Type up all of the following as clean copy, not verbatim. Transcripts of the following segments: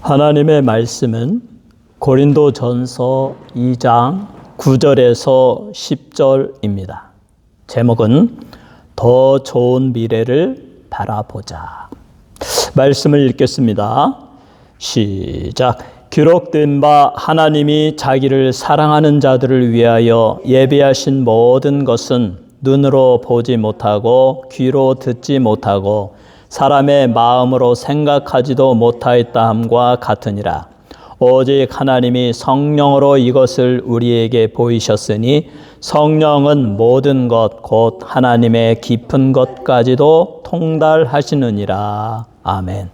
하나님의 말씀은 고린도전서 2장 9절에서 10절입니다. 제목은 더 좋은 미래를 바라보자. 말씀을 읽겠습니다. 시작. 기록된 바 하나님이 자기를 사랑하는 자들을 위하여 예비하신 모든 것은 눈으로 보지 못하고 귀로 듣지 못하고 사람의 마음으로 생각하지도 못하였다 함과 같으니라. 오직 하나님이 성령으로 이것을 우리에게 보이셨으니 성령은 모든 것 곧 하나님의 깊은 것까지도 통달하시느니라. 아멘.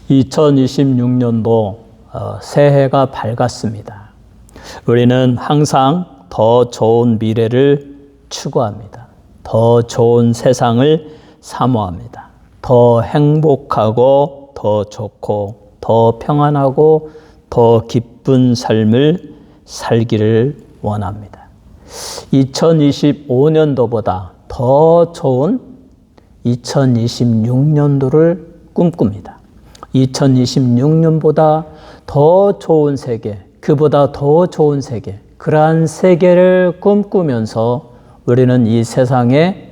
2026년도 새해가 밝았습니다. 우리는 항상 더 좋은 미래를 추구합니다. 더 좋은 세상을 사모합니다. 더 행복하고 더 좋고 더 평안하고 더 기쁜 삶을 살기를 원합니다. 2025년도보다 더 좋은 2026년도를 꿈꿉니다. 2026년보다 더 좋은 세계, 그보다 더 좋은 세계, 그러한 세계를 꿈꾸면서 우리는 이 세상에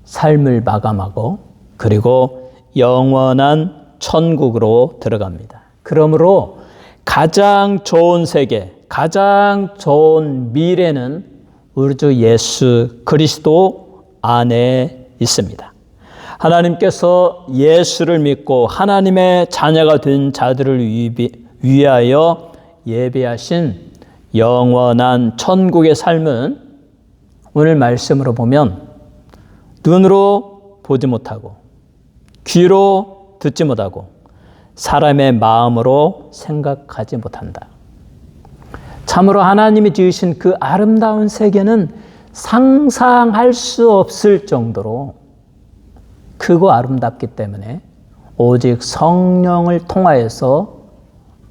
삶을 마감하고 그리고 영원한 천국으로 들어갑니다. 그러므로 가장 좋은 세계, 가장 좋은 미래는 우리 주 예수 그리스도 안에 있습니다. 하나님께서 예수를 믿고 하나님의 자녀가 된 자들을 위하여 예비하신 영원한 천국의 삶은 오늘 말씀으로 보면 눈으로 보지 못하고 귀로 듣지 못하고 사람의 마음으로 생각하지 못한다. 참으로 하나님이 지으신 그 아름다운 세계는 상상할 수 없을 정도로 크고 아름답기 때문에 오직 성령을 통하여서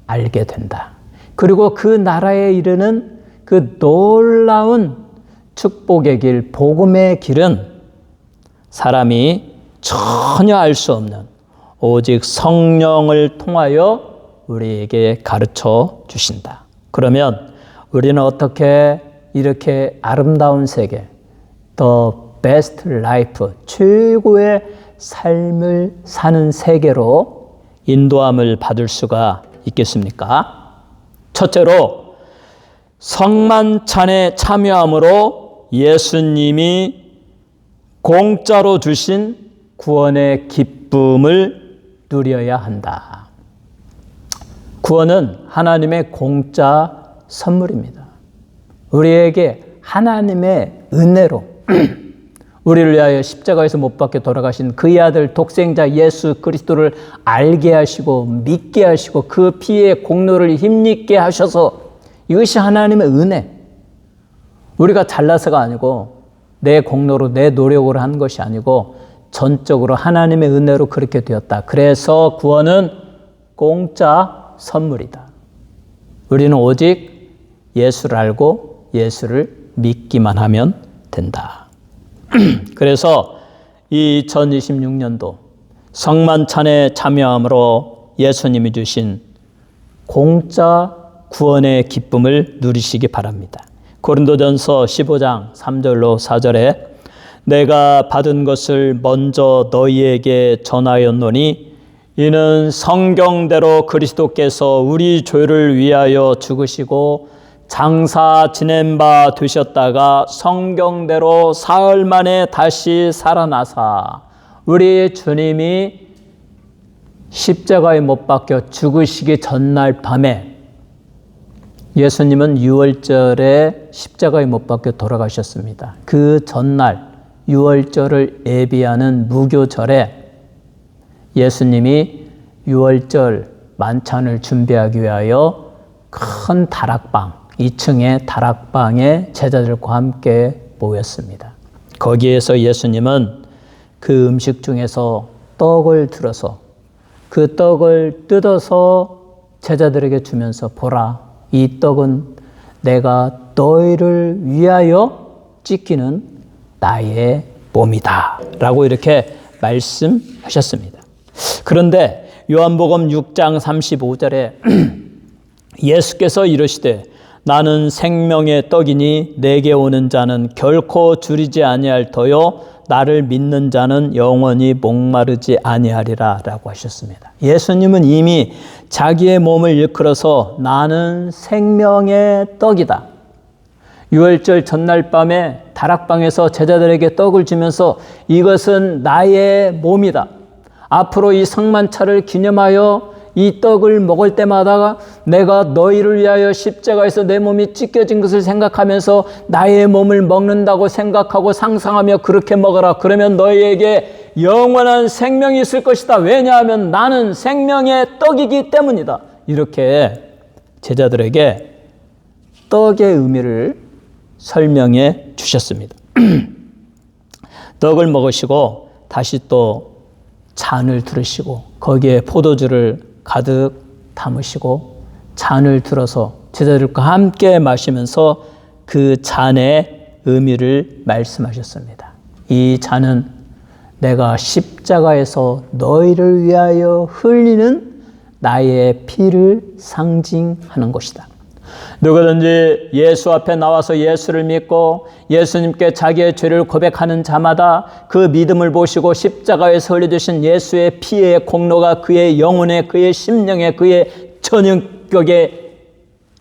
알게 된다. 그리고 그 나라에 이르는 그 놀라운 축복의 길, 복음의 길은 사람이 전혀 알 수 없는 오직 성령을 통하여 우리에게 가르쳐 주신다. 그러면 우리는 어떻게 이렇게 아름다운 세계, The Best Life, 최고의 삶을 사는 세계로 인도함을 받을 수가 있겠습니까? 첫째로 성만찬에 참여함으로 예수님이 공짜로 주신 구원의 기쁨을 누려야 한다. 구원은 하나님의 공짜 선물입니다. 우리에게 하나님의 은혜로 우리를 위하여 십자가에서 못 박혀 돌아가신 그의 아들 독생자 예수 그리스도를 알게 하시고 믿게 하시고 그 피의 공로를 힘있게 하셔서 이것이 하나님의 은혜. 우리가 잘나서가 아니고 내 공로로 내 노력으로 한 것이 아니고 전적으로 하나님의 은혜로 그렇게 되었다. 그래서 구원은 공짜 선물이다. 우리는 오직 예수를 알고 예수를 믿기만 하면 된다. 그래서 이 2026년도 성만찬에 참여함으로 예수님이 주신 공짜 구원의 기쁨을 누리시기 바랍니다. 고린도전서 15장 3절로 4절에 내가 받은 것을 먼저 너희에게 전하였노니 이는 성경대로 그리스도께서 우리 죄를 위하여 죽으시고 장사 지낸 바 되셨다가 성경대로 사흘 만에 다시 살아나사 우리 주님이 십자가에 못 박혀 죽으시기 전날 밤에 예수님은 유월절에 십자가에 못 박혀 돌아가셨습니다. 그 전날 유월절을 예비하는 무교절에 예수님이 유월절 만찬을 준비하기 위하여 큰 다락방, 2층의 다락방에 제자들과 함께 모였습니다. 거기에서 예수님은 그 음식 중에서 떡을 들어서 그 떡을 뜯어서 제자들에게 주면서 보라, 이 떡은 내가 너희를 위하여 찢기는 나의 몸이다 라고 이렇게 말씀하셨습니다. 그런데 요한복음 6장 35절에 예수께서 이르시되 나는 생명의 떡이니 내게 오는 자는 결코 줄이지 아니할 터요 나를 믿는 자는 영원히 목마르지 아니하리라 라고 하셨습니다. 예수님은 이미 자기의 몸을 일컬어서 나는 생명의 떡이다. 유월절 전날 밤에 다락방에서 제자들에게 떡을 주면서 이것은 나의 몸이다. 앞으로 이 성만찬을 기념하여 이 떡을 먹을 때마다 내가 너희를 위하여 십자가에서 내 몸이 찢겨진 것을 생각하면서 나의 몸을 먹는다고 생각하고 상상하며 그렇게 먹어라. 그러면 너희에게 영원한 생명이 있을 것이다. 왜냐하면 나는 생명의 떡이기 때문이다. 이렇게 제자들에게 떡의 의미를 설명해 주셨습니다. 떡을 먹으시고 다시 또 잔을 들으시고 거기에 포도주를 가득 담으시고 잔을 들어서 제자들과 함께 마시면서 그 잔의 의미를 말씀하셨습니다. 이 잔은 내가 십자가에서 너희를 위하여 흘리는 나의 피를 상징하는 것이다. 누구든지 예수 앞에 나와서 예수를 믿고 예수님께 자기의 죄를 고백하는 자마다 그 믿음을 보시고 십자가에서 흘려주신 예수의 피의 공로가 그의 영혼에, 그의 심령에, 그의 전인격에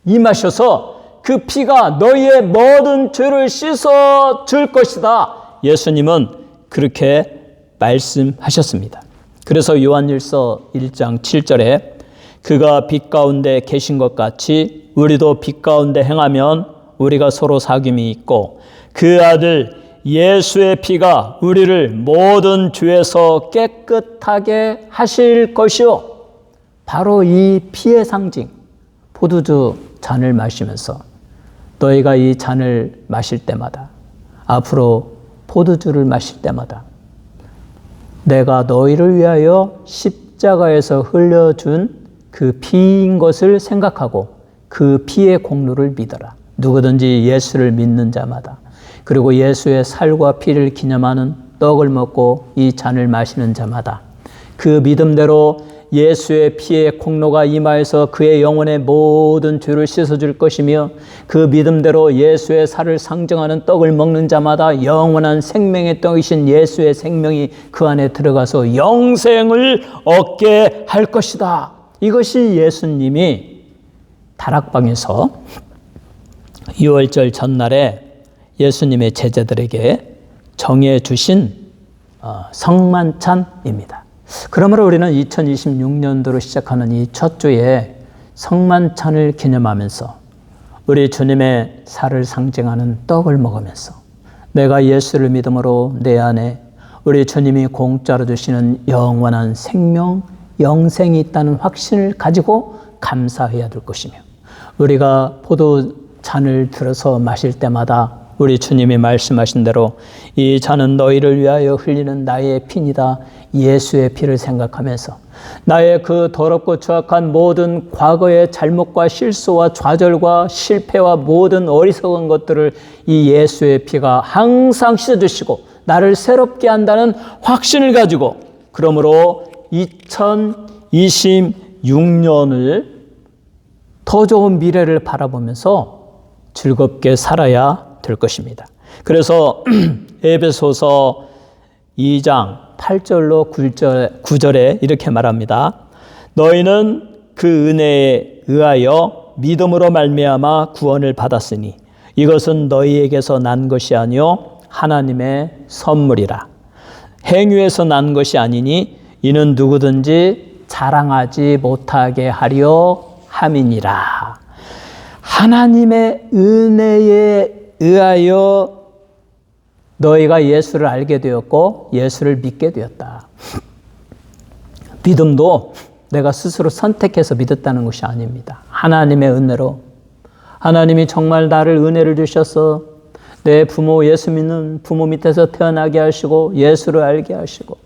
임하셔서 그 피가 너희의 모든 죄를 씻어 줄 것이다. 예수님은 그렇게 말씀하셨습니다. 그래서 요한일서 1장 7절에 그가 빛 가운데 계신 것 같이 우리도 빛 가운데 행하면 우리가 서로 사귐이 있고 그 아들 예수의 피가 우리를 모든 죄에서 깨끗하게 하실 것이요. 바로 이 피의 상징, 포도주 잔을 마시면서 너희가 이 잔을 마실 때마다, 앞으로 포도주를 마실 때마다 내가 너희를 위하여 십자가에서 흘려준 그 피인 것을 생각하고 그 피의 공로를 믿어라. 누구든지 예수를 믿는 자마다, 그리고 예수의 살과 피를 기념하는 떡을 먹고 이 잔을 마시는 자마다 그 믿음대로 예수의 피의 공로가 임하여서 그의 영혼의 모든 죄를 씻어줄 것이며 그 믿음대로 예수의 살을 상징하는 떡을 먹는 자마다 영원한 생명의 떡이신 예수의 생명이 그 안에 들어가서 영생을 얻게 할 것이다. 이것이 예수님이 다락방에서 유월절 전날에 예수님의 제자들에게 정해 주신 성만찬입니다. 그러므로 우리는 2026년도로 시작하는 이 첫 주에 성만찬을 기념하면서 우리 주님의 살을 상징하는 떡을 먹으면서 내가 예수를 믿음으로 내 안에 우리 주님이 공짜로 주시는 영원한 생명, 영생이 있다는 확신을 가지고 감사해야 될 것이며, 우리가 포도잔을 들어서 마실 때마다 우리 주님이 말씀하신 대로 이 잔은 너희를 위하여 흘리는 나의 피니다. 예수의 피를 생각하면서 나의 그 더럽고 추악한 모든 과거의 잘못과 실수와 좌절과 실패와 모든 어리석은 것들을 이 예수의 피가 항상 씻어주시고 나를 새롭게 한다는 확신을 가지고, 그러므로 2026년을 더 좋은 미래를 바라보면서 즐겁게 살아야 될 것입니다. 그래서 에베소서 2장 8절로 9절에 이렇게 말합니다. 너희는 그 은혜에 의하여 믿음으로 말미암아 구원을 받았으니 이것은 너희에게서 난 것이 아니요 하나님의 선물이라. 행위에서 난 것이 아니니 이는 누구든지 자랑하지 못하게 하려 함이니라. 하나님의 은혜에 의하여 너희가 예수를 알게 되었고 예수를 믿게 되었다. 믿음도 내가 스스로 선택해서 믿었다는 것이 아닙니다. 하나님의 은혜로, 하나님이 정말 나를 은혜를 주셔서 내 부모, 예수 믿는 부모 밑에서 태어나게 하시고 예수를 알게 하시고,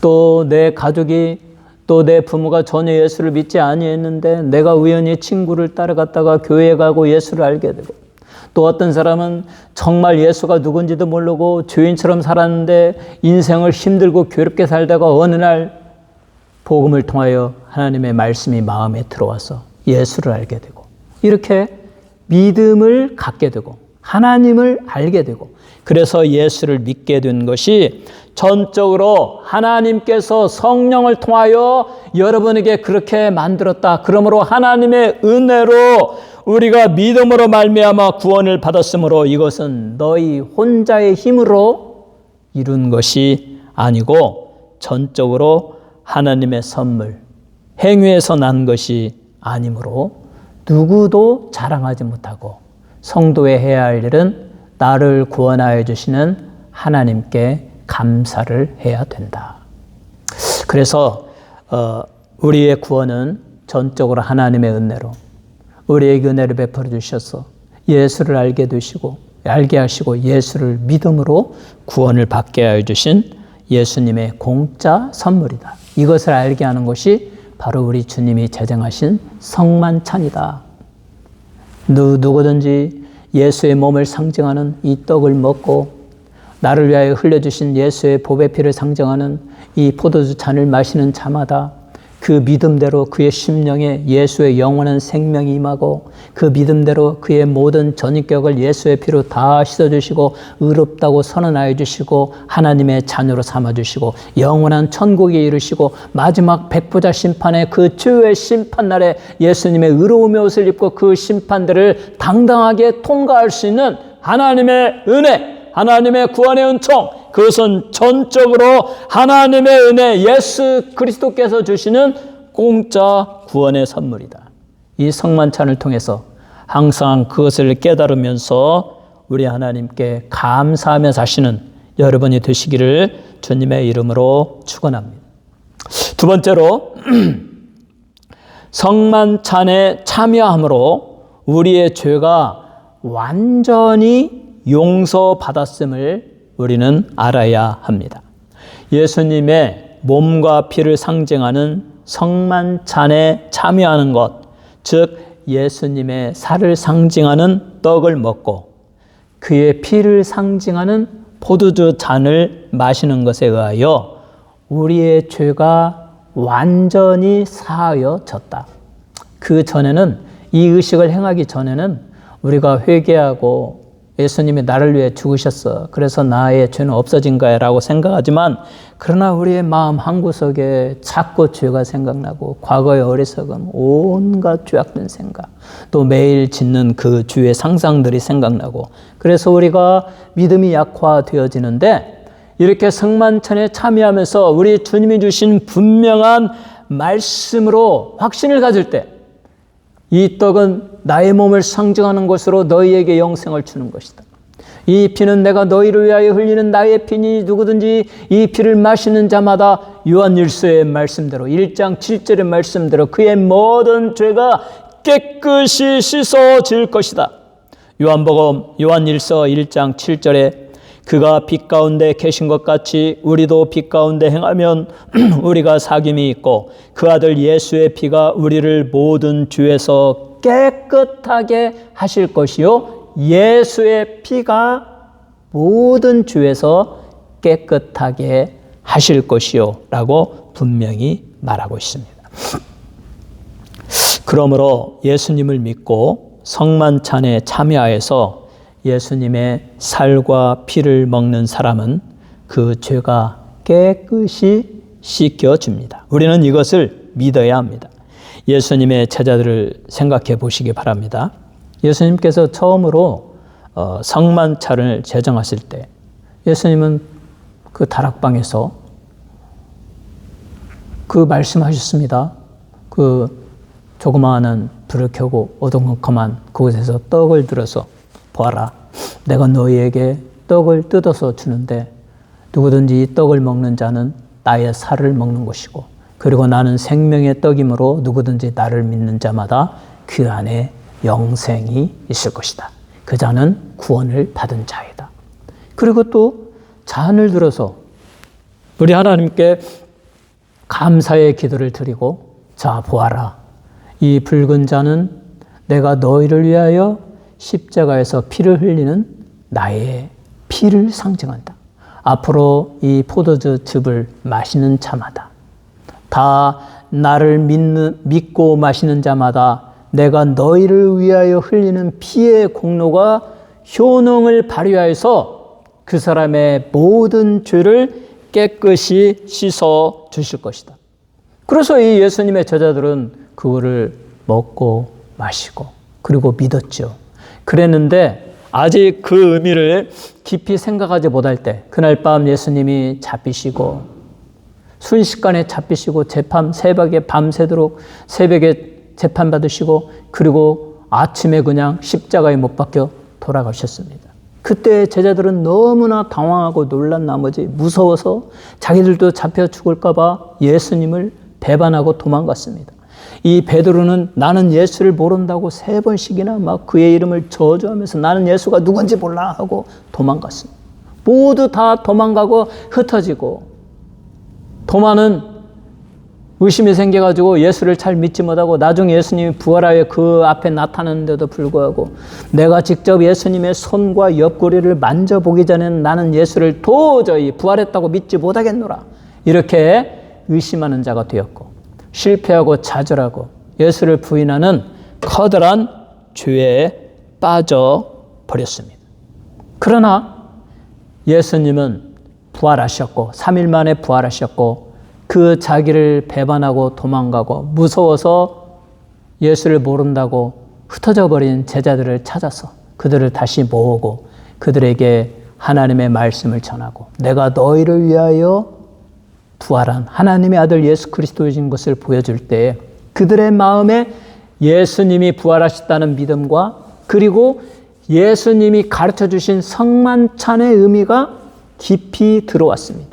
또 내 가족이, 또 내 부모가 전혀 예수를 믿지 아니했는데 내가 우연히 친구를 따라갔다가 교회에 가고 예수를 알게 되고, 또 어떤 사람은 정말 예수가 누군지도 모르고 죄인처럼 살았는데 인생을 힘들고 괴롭게 살다가 어느 날 복음을 통하여 하나님의 말씀이 마음에 들어와서 예수를 알게 되고 이렇게 믿음을 갖게 되고 하나님을 알게 되고 그래서 예수를 믿게 된 것이 전적으로 하나님께서 성령을 통하여 여러분에게 그렇게 만들었다. 그러므로 하나님의 은혜로 우리가 믿음으로 말미암아 구원을 받았으므로 이것은 너희 혼자의 힘으로 이룬 것이 아니고 전적으로 하나님의 선물, 행위에서 난 것이 아니므로 누구도 자랑하지 못하고 성도의 해야 할 일은 나를 구원하여 주시는 하나님께 감사를 해야 된다. 그래서 우리의 구원은 전적으로 하나님의 은혜로 우리에게 은혜를 베풀어 주셔서 예수를 알게 하시고 예수를 믿음으로 구원을 받게 하여 주신 예수님의 공짜 선물이다. 이것을 알게 하는 것이 바로 우리 주님이 제정하신 성만찬이다. 누구든지 예수의 몸을 상징하는 이 떡을 먹고 나를 위하여 흘려주신 예수의 보배 피를 상징하는 이 포도주 잔을 마시는 자마다 그 믿음대로 그의 심령에 예수의 영원한 생명이 임하고 그 믿음대로 그의 모든 전인격을 예수의 피로 다 씻어주시고 의롭다고 선언하여 주시고 하나님의 자녀로 삼아주시고 영원한 천국에 이르시고 마지막 백보자 심판의 그 최후의 심판날에 예수님의 의로움의 옷을 입고 그 심판들을 당당하게 통과할 수 있는 하나님의 은혜, 하나님의 구원의 은총, 그것은 전적으로 하나님의 은혜, 예수 그리스도께서 주시는 공짜 구원의 선물이다. 이 성만찬을 통해서 항상 그것을 깨달으면서 우리 하나님께 감사하며 사시는 여러분이 되시기를 주님의 이름으로 축원합니다. 두 번째로 성만찬에 참여함으로 우리의 죄가 완전히 용서받았음을 우리는 알아야 합니다. 예수님의 몸과 피를 상징하는 성만찬에 참여하는 것, 즉 예수님의 살을 상징하는 떡을 먹고 그의 피를 상징하는 포도주 잔을 마시는 것에 의하여 우리의 죄가 완전히 사하여졌다. 그 전에는, 이 의식을 행하기 전에는 우리가 회개하고 예수님이 나를 위해 죽으셨어, 그래서 나의 죄는 없어진 거야 라고 생각하지만, 그러나 우리의 마음 한구석에 자꾸 죄가 생각나고 과거의 어리석음, 온갖 죄악된 생각, 또 매일 짓는 그 주의 상상들이 생각나고, 그래서 우리가 믿음이 약화되어지는데, 이렇게 성만찬에 참여하면서 우리 주님이 주신 분명한 말씀으로 확신을 가질 때, 이 떡은 나의 몸을 상징하는 것으로 너희에게 영생을 주는 것이다. 이 피는 내가 너희를 위하여 흘리는 나의 피니 누구든지 이 피를 마시는 자마다 요한일서의 말씀대로 1장 7절의 말씀대로 그의 모든 죄가 깨끗이 씻어질 것이다. 요한복음 요한일서 1장 7절에 그가 빛 가운데 계신 것 같이 우리도 빛 가운데 행하면 우리가 사귐이 있고 그 아들 예수의 피가 우리를 모든 죄에서 깨끗하게 하실 것이요 예수의 피가 모든 죄에서 깨끗하게 하실 것이요 라고 분명히 말하고 있습니다. 그러므로 예수님을 믿고 성만찬에 참여하여서 예수님의 살과 피를 먹는 사람은 그 죄가 깨끗이 씻겨집니다. 우리는 이것을 믿어야 합니다. 예수님의 제자들을 생각해 보시기 바랍니다. 예수님께서 처음으로 성만찬을 제정하실 때 예수님은 그 다락방에서 그 말씀하셨습니다. 그 조그마한 불을 켜고 어두컴컴한 그곳에서 떡을 들어서 보아라, 내가 너희에게 떡을 뜯어서 주는데 누구든지 이 떡을 먹는 자는 나의 살을 먹는 것이고 그리고 나는 생명의 떡이므로 누구든지 나를 믿는 자마다 그 안에 영생이 있을 것이다. 그 자는 구원을 받은 자이다. 그리고 또 잔을 들어서 우리 하나님께 감사의 기도를 드리고, 자 보아라, 이 붉은 잔은 내가 너희를 위하여 십자가에서 피를 흘리는 나의 피를 상징한다. 앞으로 이 포도주 즙을 마시는 자마다 다 나를 믿고 마시는 자마다 내가 너희를 위하여 흘리는 피의 공로가 효능을 발휘하여서 그 사람의 모든 죄를 깨끗이 씻어 주실 것이다. 그래서 이 예수님의 제자들은 그거를 먹고 마시고 그리고 믿었죠. 그랬는데 아직 그 의미를 깊이 생각하지 못할 때 그날 밤 예수님이 잡히시고 순식간에 잡히시고 새벽에 밤새도록 새벽에 재판받으시고 그리고 아침에 그냥 십자가에 못 박혀 돌아가셨습니다. 그때 제자들은 너무나 당황하고 놀란 나머지 무서워서 자기들도 잡혀 죽을까 봐 예수님을 배반하고 도망갔습니다. 이 베드로는 나는 예수를 모른다고 3번씩이나 막 그의 이름을 저주하면서 나는 예수가 누군지 몰라 하고 도망갔습니다. 모두 다 도망가고 흩어지고 도마는 의심이 생겨가지고 예수를 잘 믿지 못하고 나중에 예수님이 부활하여 그 앞에 나타나는데도 불구하고 내가 직접 예수님의 손과 옆구리를 만져보기 전에는 나는 예수를 도저히 부활했다고 믿지 못하겠노라. 이렇게 의심하는 자가 되었고 실패하고 좌절하고 예수를 부인하는 커다란 죄에 빠져버렸습니다. 그러나 예수님은 부활하셨고 3일 만에 부활하셨고 그 자기를 배반하고 도망가고 무서워서 예수를 모른다고 흩어져 버린 제자들을 찾아서 그들을 다시 모으고 그들에게 하나님의 말씀을 전하고 내가 너희를 위하여 부활한 하나님의 아들 예수 그리스도이신 것을 보여줄 때 그들의 마음에 예수님이 부활하셨다는 믿음과 그리고 예수님이 가르쳐 주신 성만찬의 의미가 깊이 들어왔습니다.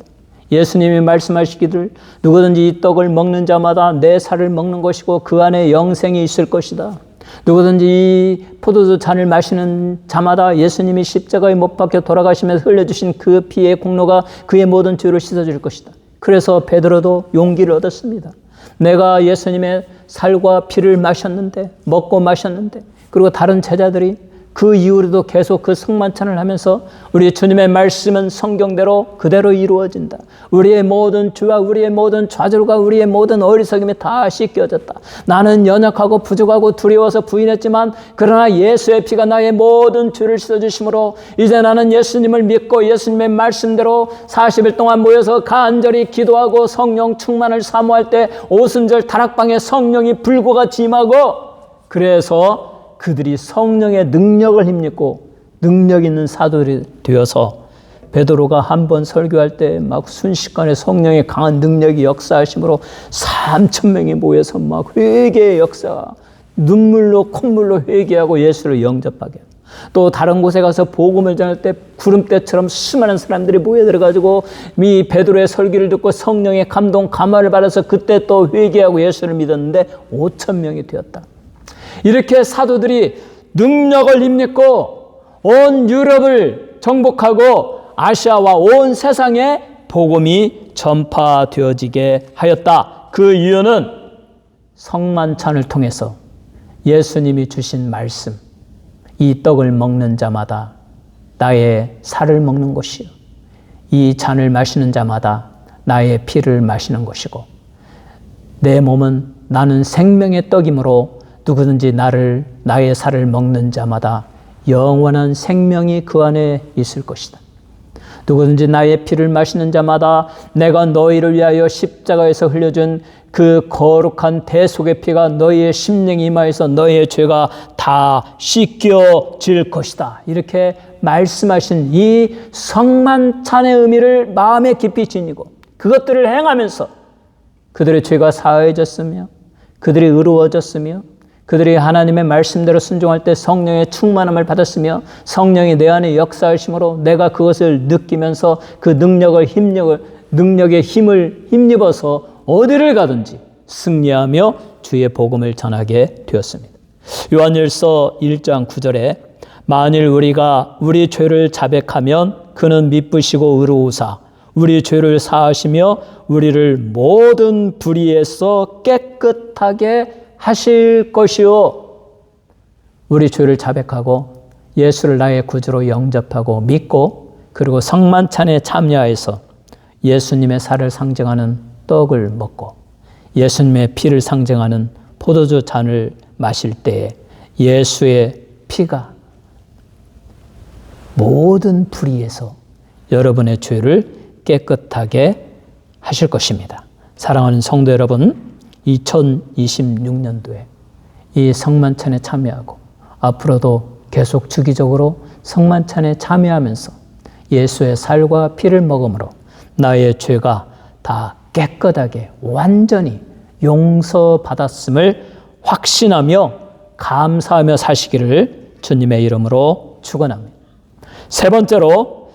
예수님이 말씀하시기를 누구든지 이 떡을 먹는 자마다 내 살을 먹는 것이고 그 안에 영생이 있을 것이다. 누구든지 이 포도주 잔을 마시는 자마다 예수님이 십자가에 못 박혀 돌아가시면서 흘려주신 그 피의 공로가 그의 모든 죄를 씻어줄 것이다. 그래서 베드로도 용기를 얻었습니다. 내가 예수님의 살과 피를 마셨는데 먹고 마셨는데 그리고 다른 제자들이 그 이후로도 계속 그 성만찬을 하면서 우리 주님의 말씀은 성경대로 그대로 이루어진다. 우리의 모든 죄와 우리의 모든 좌절과 우리의 모든 어리석음이 다 씻겨졌다. 나는 연약하고 부족하고 두려워서 부인했지만 그러나 예수의 피가 나의 모든 죄를 씻어주심으로 이제 나는 예수님을 믿고 예수님의 말씀대로 40일 동안 모여서 간절히 기도하고 성령 충만을 사모할 때 오순절 다락방에 성령이 불꽃같이 임하고 그래서 그들이 성령의 능력을 힘입고 능력 있는 사도들이 되어서 베드로가 한 번 설교할 때 막 순식간에 성령의 강한 능력이 역사하심으로 3,000명이 모여서 막 회개의 역사, 눈물로 콧물로 회개하고 예수를 영접하게. 또 다른 곳에 가서 복음을 전할 때 구름대처럼 수많은 사람들이 모여들어가지고 이 베드로의 설교를 듣고 성령의 감동, 감화를 받아서 그때 또 회개하고 예수를 믿었는데 5,000명이 되었다. 이렇게 사도들이 능력을 힘입고 온 유럽을 정복하고 아시아와 온 세상에 복음이 전파되어지게 하였다. 그 이유는 성만찬을 통해서 예수님이 주신 말씀, 이 떡을 먹는 자마다 나의 살을 먹는 것이요 이 잔을 마시는 자마다 나의 피를 마시는 것이고 내 몸은 나는 생명의 떡이므로 누구든지 나의 살을 먹는 자마다 영원한 생명이 그 안에 있을 것이다. 누구든지 나의 피를 마시는 자마다 내가 너희를 위하여 십자가에서 흘려준 그 거룩한 대속의 피가 너희의 심령에 임하여서 너희의 죄가 다 씻겨질 것이다. 이렇게 말씀하신 이 성만찬의 의미를 마음에 깊이 지니고 그것들을 행하면서 그들의 죄가 사해졌으며 그들이 의로워졌으며 그들이 하나님의 말씀대로 순종할 때 성령의 충만함을 받았으며 성령이 내 안에 역사하심으로 내가 그것을 느끼면서 그 능력의 힘을 힘입어서 어디를 가든지 승리하며 주의 복음을 전하게 되었습니다. 요한일서 1장 9절에 만일 우리가 우리 죄를 자백하면 그는 미쁘시고 의로우사 우리 죄를 사하시며 우리를 모든 불의에서 깨끗하게 하실 것이요. 우리 죄를 자백하고 예수를 나의 구주로 영접하고 믿고 그리고 성만찬에 참여해서 예수님의 살을 상징하는 떡을 먹고 예수님의 피를 상징하는 포도주 잔을 마실 때에 예수의 피가 모든 불의에서 여러분의 죄를 깨끗하게 하실 것입니다. 사랑하는 성도 여러분, 2026년도에 이 성만찬에 참여하고 앞으로도 계속 주기적으로 성만찬에 참여하면서 예수의 살과 피를 먹음으로 나의 죄가 다 깨끗하게 완전히 용서받았음을 확신하며 감사하며 사시기를 주님의 이름으로 축원합니다. 세 번째로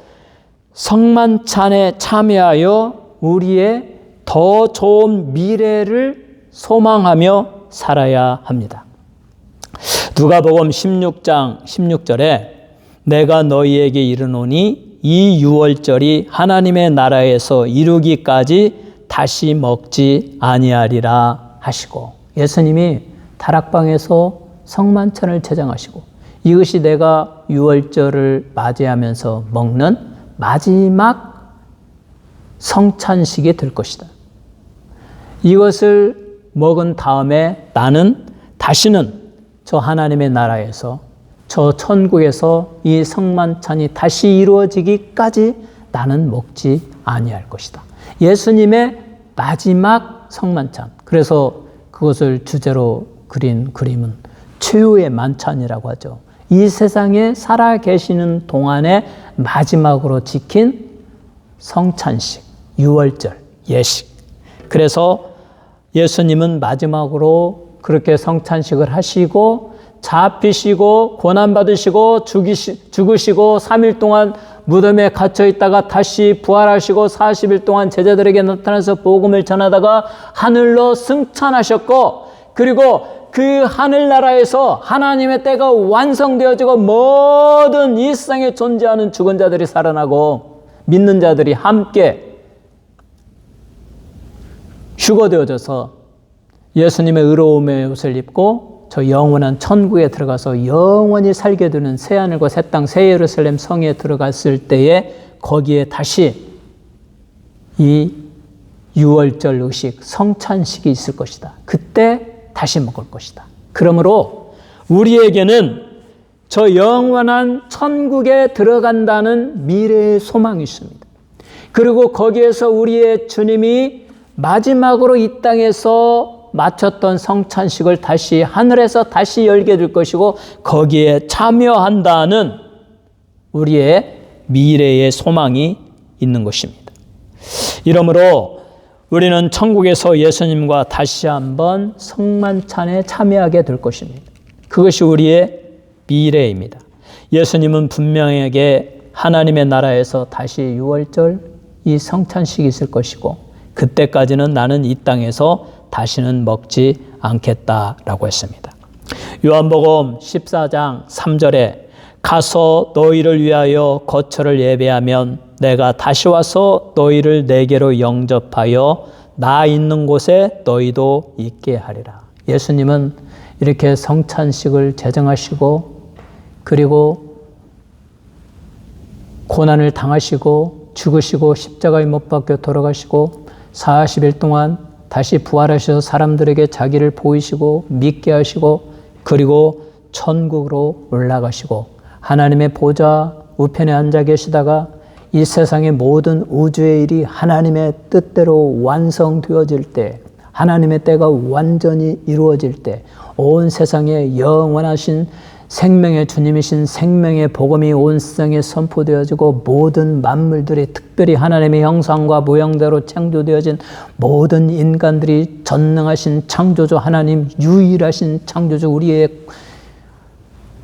성만찬에 참여하여 우리의 더 좋은 미래를 소망하며 살아야 합니다. 누가복음 16장 16절에 내가 너희에게 이르노니 이 유월절이 하나님의 나라에서 이루기까지 다시 먹지 아니하리라 하시고, 예수님이 다락방에서 성만찬을 제정하시고 이것이 내가 유월절을 맞이하면서 먹는 마지막 성찬식이 될 것이다. 이것을 먹은 다음에 나는 다시는 저 하나님의 나라에서, 저 천국에서 이 성만찬이 다시 이루어지기까지 나는 먹지 아니할 것이다. 예수님의 마지막 성만찬. 그래서 그것을 주제로 그린 그림은 최후의 만찬이라고 하죠. 이 세상에 살아 계시는 동안에 마지막으로 지킨 성찬식, 유월절, 예식. 그래서 예수님은 마지막으로 그렇게 성찬식을 하시고 잡히시고 고난받으시고 죽으시고 3일 동안 무덤에 갇혀 있다가 다시 부활하시고 40일 동안 제자들에게 나타나서 복음을 전하다가 하늘로 승천하셨고, 그리고 그 하늘나라에서 하나님의 때가 완성되어지고 모든 이 세상에 존재하는 죽은 자들이 살아나고 믿는 자들이 함께 휴거되어져서 예수님의 의로움의 옷을 입고 저 영원한 천국에 들어가서 영원히 살게 되는 새하늘과 새 땅, 새 예루살렘 성에 들어갔을 때에 거기에 다시 이 유월절 의식, 성찬식이 있을 것이다. 그때 다시 먹을 것이다. 그러므로 우리에게는 저 영원한 천국에 들어간다는 미래의 소망이 있습니다. 그리고 거기에서 우리의 주님이 마지막으로 이 땅에서 마쳤던 성찬식을 다시 하늘에서 다시 열게 될 것이고 거기에 참여한다는 우리의 미래의 소망이 있는 것입니다. 이러므로 우리는 천국에서 예수님과 다시 한번 성만찬에 참여하게 될 것입니다. 그것이 우리의 미래입니다. 예수님은 분명하게 하나님의 나라에서 다시 유월절 이 성찬식이 있을 것이고 그때까지는 나는 이 땅에서 다시는 먹지 않겠다라고 했습니다. 요한복음 14장 3절에 가서 너희를 위하여 거처를 예배하면 내가 다시 와서 너희를 내게로 영접하여 나 있는 곳에 너희도 있게 하리라. 예수님은 이렇게 성찬식을 제정하시고 그리고 고난을 당하시고 죽으시고 십자가에 못 박혀 돌아가시고 40일 동안 다시 부활하셔서 사람들에게 자기를 보이시고 믿게 하시고 그리고 천국으로 올라가시고 하나님의 보좌 우편에 앉아 계시다가 이 세상의 모든 우주의 일이 하나님의 뜻대로 완성되어질 때, 하나님의 때가 완전히 이루어질 때 온 세상에 영원하신 생명의 주님이신 생명의 복음이 온 세상에 선포되어지고 모든 만물들이 특별히 하나님의 형상과 모형대로 창조되어진 모든 인간들이 전능하신 창조주 하나님, 유일하신 창조주, 우리의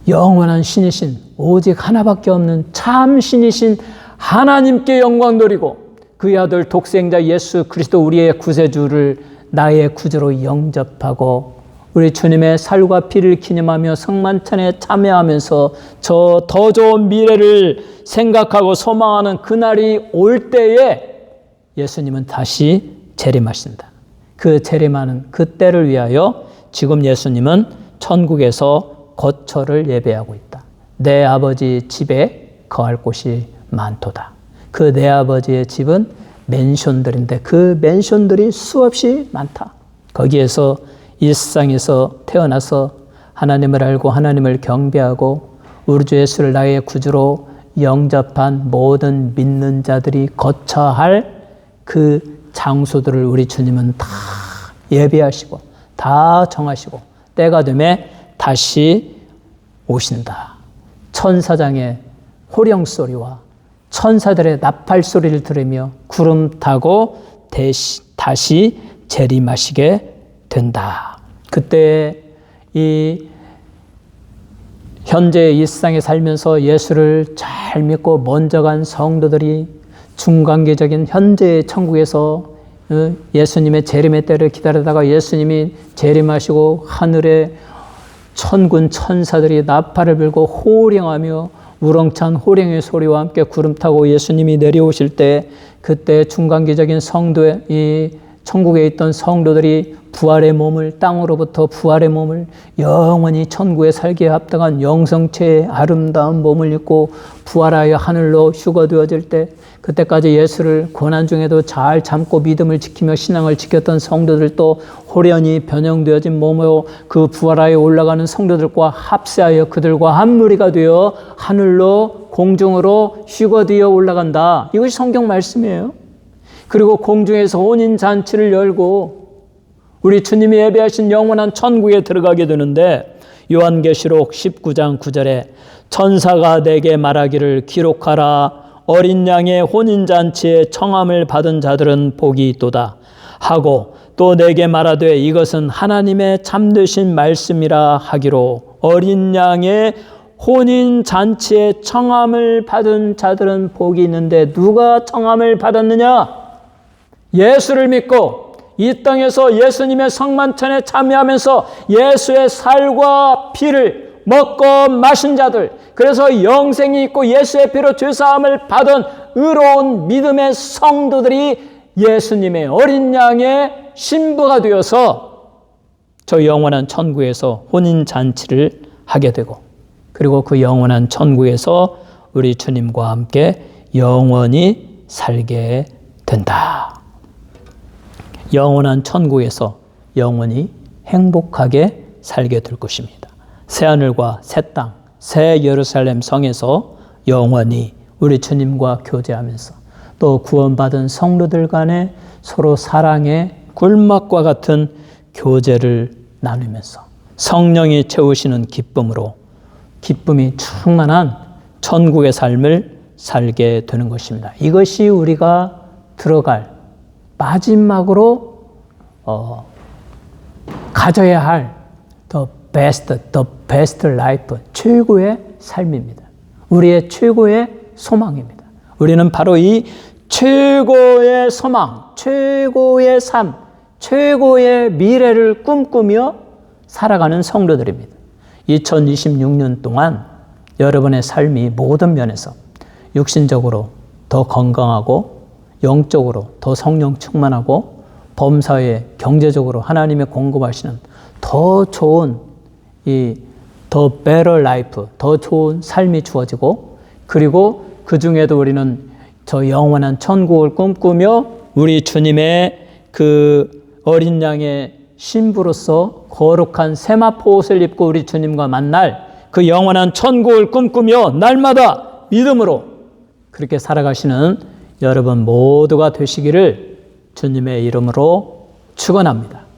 영원한 신이신 오직 하나밖에 없는 참 신이신 하나님께 영광 돌리고 그의 아들 독생자 예수 그리스도 우리의 구세주를 나의 구주로 영접하고 우리 주님의 살과 피를 기념하며 성만찬에 참여하면서 저 더 좋은 미래를 생각하고 소망하는 그날이 올 때에 예수님은 다시 재림하신다. 그 재림하는 그 때를 위하여 지금 예수님은 천국에서 거처를 예배하고 있다. 내 아버지 집에 거할 곳이 많도다. 그 내 아버지의 집은 맨션들인데 그 맨션들이 수없이 많다. 거기에서 이 세상에서 태어나서 하나님을 알고 하나님을 경배하고 우리 주 예수를 나의 구주로 영접한 모든 믿는 자들이 거쳐야 할 그 장소들을 우리 주님은 다 예비하시고 다 정하시고 때가 되매 다시 오신다. 천사장의 호령 소리와 천사들의 나팔 소리를 들으며 구름 타고 다시 재림하시게 된다. 그때 이 현재 이 세상에 살면서 예수를 잘 믿고 먼저 간 성도들이 중간계적인 현재의 천국에서 예수님의 재림의 때를 기다리다가 예수님이 재림하시고 하늘에 천군 천사들이 나팔을 불고 호령하며 우렁찬 호령의 소리와 함께 구름 타고 예수님이 내려오실 때 그때 중간계적인 성도의 이 천국에 있던 성도들이 부활의 몸을 땅으로부터 부활의 몸을 영원히 천국에 살기에 합당한 영성체의 아름다운 몸을 입고 부활하여 하늘로 휴거되어질 때 그때까지 예수를 고난 중에도 잘 참고 믿음을 지키며 신앙을 지켰던 성도들도 호련히 변형되어진 몸으로 그 부활하여 올라가는 성도들과 합세하여 그들과 한 무리가 되어 하늘로 공중으로 휴거되어 올라간다. 이것이 성경 말씀이에요. 그리고 공중에서 혼인잔치를 열고 우리 주님이 예배하신 영원한 천국에 들어가게 되는데 요한계시록 19장 9절에 천사가 내게 말하기를 기록하라. 어린 양의 혼인잔치에 청함을 받은 자들은 복이 있도다 하고 또 내게 말하되 이것은 하나님의 참되신 말씀이라 하기로 어린 양의 혼인잔치에 청함을 받은 자들은 복이 있는데 누가 청함을 받았느냐? 예수를 믿고 이 땅에서 예수님의 성만찬에 참여하면서 예수의 살과 피를 먹고 마신 자들, 그래서 영생이 있고 예수의 피로 죄사함을 받은 의로운 믿음의 성도들이 예수님의 어린 양의 신부가 되어서 저 영원한 천국에서 혼인잔치를 하게 되고 그리고 그 영원한 천국에서 우리 주님과 함께 영원히 살게 된다. 영원한 천국에서 영원히 행복하게 살게 될 것입니다. 새하늘과 새 땅, 새 예루살렘 성에서 영원히 우리 주님과 교제하면서 또 구원받은 성도들 간에 서로 사랑의 꿀맛과 같은 교제를 나누면서 성령이 채우시는 기쁨으로 기쁨이 충만한 천국의 삶을 살게 되는 것입니다. 이것이 우리가 들어갈 마지막으로 가져야 할 the best life, 최고의 삶입니다. 우리의 최고의 소망입니다. 우리는 바로 이 최고의 소망, 최고의 삶, 최고의 미래를 꿈꾸며 살아가는 성도들입니다. 2026년 동안 여러분의 삶이 모든 면에서 육신적으로 더 건강하고 영적으로 더 성령 충만하고 범사에 경제적으로 하나님의 공급하시는 더 좋은 더 better life, 더 좋은 삶이 주어지고 그리고 그 중에도 우리는 저 영원한 천국을 꿈꾸며 우리 주님의 그 어린 양의 신부로서 거룩한 세마포 옷을 입고 우리 주님과 만날 그 영원한 천국을 꿈꾸며 날마다 믿음으로 그렇게 살아가시는 여러분 모두가 되시기를 주님의 이름으로 축원합니다.